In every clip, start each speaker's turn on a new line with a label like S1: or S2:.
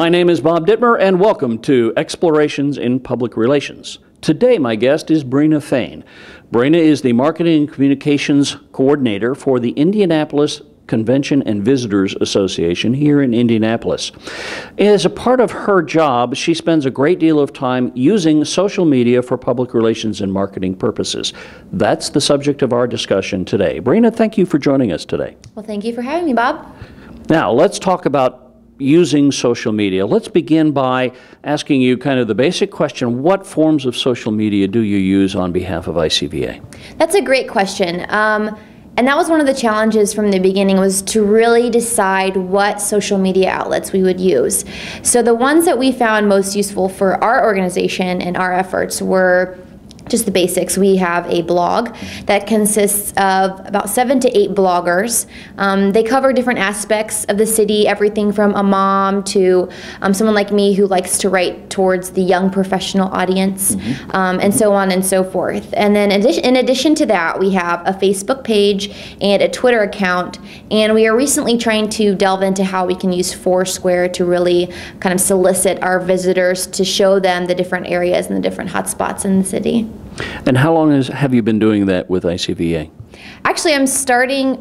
S1: My name is Bob Dittmer, and welcome to Explorations in Public Relations. Today, my guest is Brina Fain. Brina is the Marketing and Communications Coordinator for the Indianapolis Convention and Visitors Association here in Indianapolis. As a part of her job, she spends a great deal of time using social media for public relations and marketing purposes. That's the subject of our discussion today. Brina, thank you for joining us today.
S2: Well, thank you for having me, Bob.
S1: Now, let's talk about using social media. Let's begin by asking you kind of the basic question: what forms of social media do you use on behalf of ICVA?
S2: That's a great question. And that was one of the challenges from the beginning, was to really decide what social media outlets we would use. So the ones that we found most useful for our organization and our efforts were just the basics. We have a blog that consists of about 7 to 8 bloggers. They cover different aspects of the city, everything from a mom to someone like me who likes to write towards the young professional audience, and so on and so forth. And then in addition to that, we have a Facebook page and a Twitter account, and we are recently trying to delve into how we can use Foursquare to really kind of solicit our visitors to show them the different areas and the different hotspots in the city.
S1: And how long have you been doing that with ICVA?
S2: Actually, I'm celebrating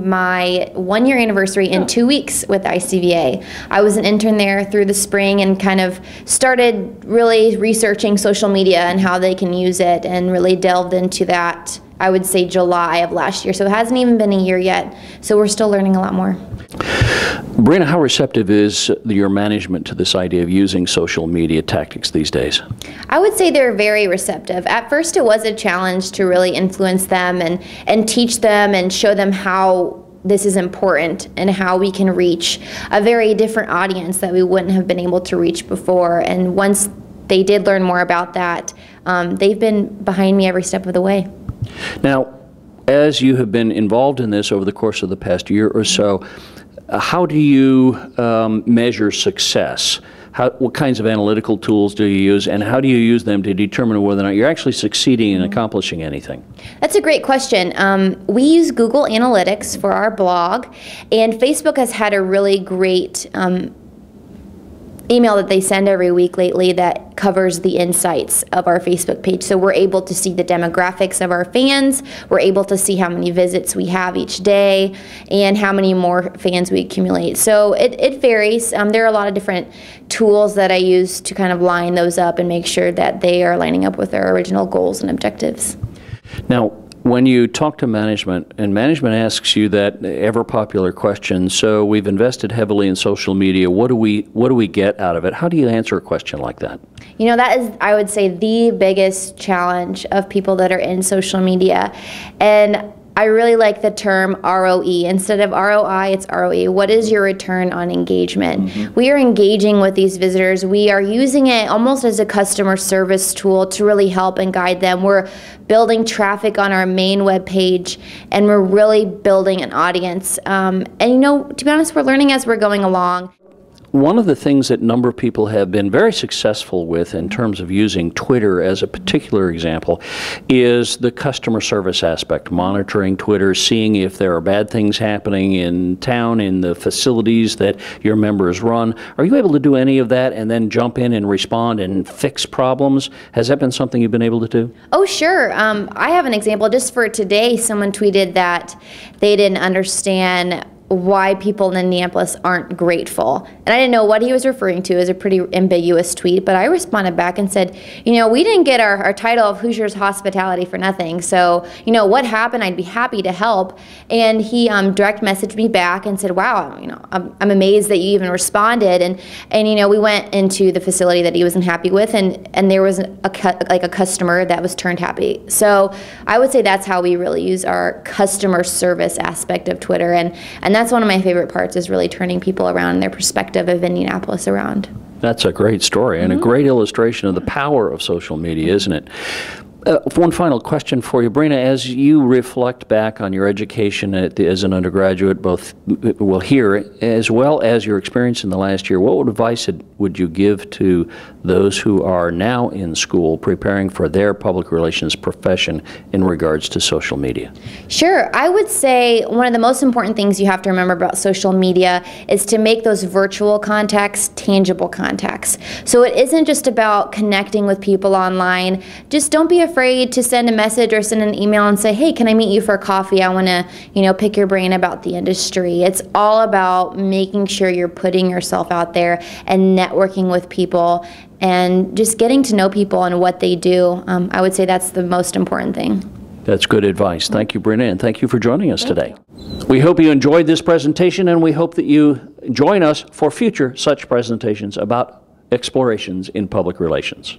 S2: my 1-year anniversary in 2 weeks with ICVA. I was an intern there through the spring and kind of started really researching social media and how they can use it, and really delved into that, I would say, July of last year. So it hasn't even been a year yet. So we're still learning a lot more.
S1: Brina, how receptive is your management to this idea of using social media tactics these days?
S2: I would say they're very receptive. At first it was a challenge to really influence them and teach them and show them how this is important and how we can reach a very different audience that we wouldn't have been able to reach before. And once they did learn more about that, they've been behind me every step of the way.
S1: Now, as you have been involved in this over the course of the past year or so, how do you measure success? What kinds of analytical tools do you use, and how do you use them to determine whether or not you're actually succeeding in accomplishing anything? That's
S2: a great question. We use Google Analytics for our blog, and Facebook has had a really great email that they send every week lately that covers the insights of our Facebook page. So we're able to see the demographics of our fans, we're able to see how many visits we have each day, and how many more fans we accumulate. So it varies. There are a lot of different tools that I use to kind of line those up and make sure that they are lining up with our original goals and objectives.
S1: Now, when you talk to management, and management asks you that ever popular question, so we've invested heavily in social media, what do we get out of it? How do you answer a question like that?
S2: You know, that is, I would say, the biggest challenge of people that are in social media. And I really like the term ROE. Instead of ROI, it's ROE. What is your return on engagement? We are engaging with these visitors. We are using it almost as a customer service tool to really help and guide them. We're building traffic on our main web page, and we're really building an audience. And you know, to be honest, we're learning as we're going along.
S1: One of the things that a number of people have been very successful with in terms of using Twitter as a particular example is the customer service aspect, monitoring Twitter, seeing if there are bad things happening in town, in the facilities that your members run. Are you able to do any of that and then jump in and respond and fix problems? Has that been something you've been able to do?
S2: Oh, sure. I have an example. Just for today, someone tweeted that they didn't understand why people in Indianapolis aren't grateful. And I didn't know what he was referring to. It was a pretty ambiguous tweet, but I responded back and said, you know, we didn't get our title of Hoosiers Hospitality for nothing. So, you know, what happened? I'd be happy to help. And he direct messaged me back and said, wow, you know, I'm amazed that you even responded. And you know, we went into the facility that he wasn't happy with, and there was a customer that was turned happy. So I would say that's how we really use our customer service aspect of Twitter. And that's one of my favorite parts, is really turning people around and their perspective of Indianapolis around.
S1: That's a great story and a great illustration of the power of social media, isn't it? One final question for you, Brina. As you reflect back on your education as an undergraduate, both here, as well as your experience in the last year, what advice would you give to those who are now in school preparing for their public relations profession in regards to social media?
S2: Sure. I would say one of the most important things you have to remember about social media is to make those virtual contacts tangible contacts. So it isn't just about connecting with people online. Just don't be afraid to send a message or send an email and say, hey, can I meet you for coffee? I want to, pick your brain about the industry. It's all about making sure you're putting yourself out there and networking with people and just getting to know people and what they do. I would say that's the most important thing.
S1: That's good advice. Thank you, Brina, and thank you for joining us today. We hope you enjoyed this presentation, and we hope that you join us for future such presentations about explorations in public relations.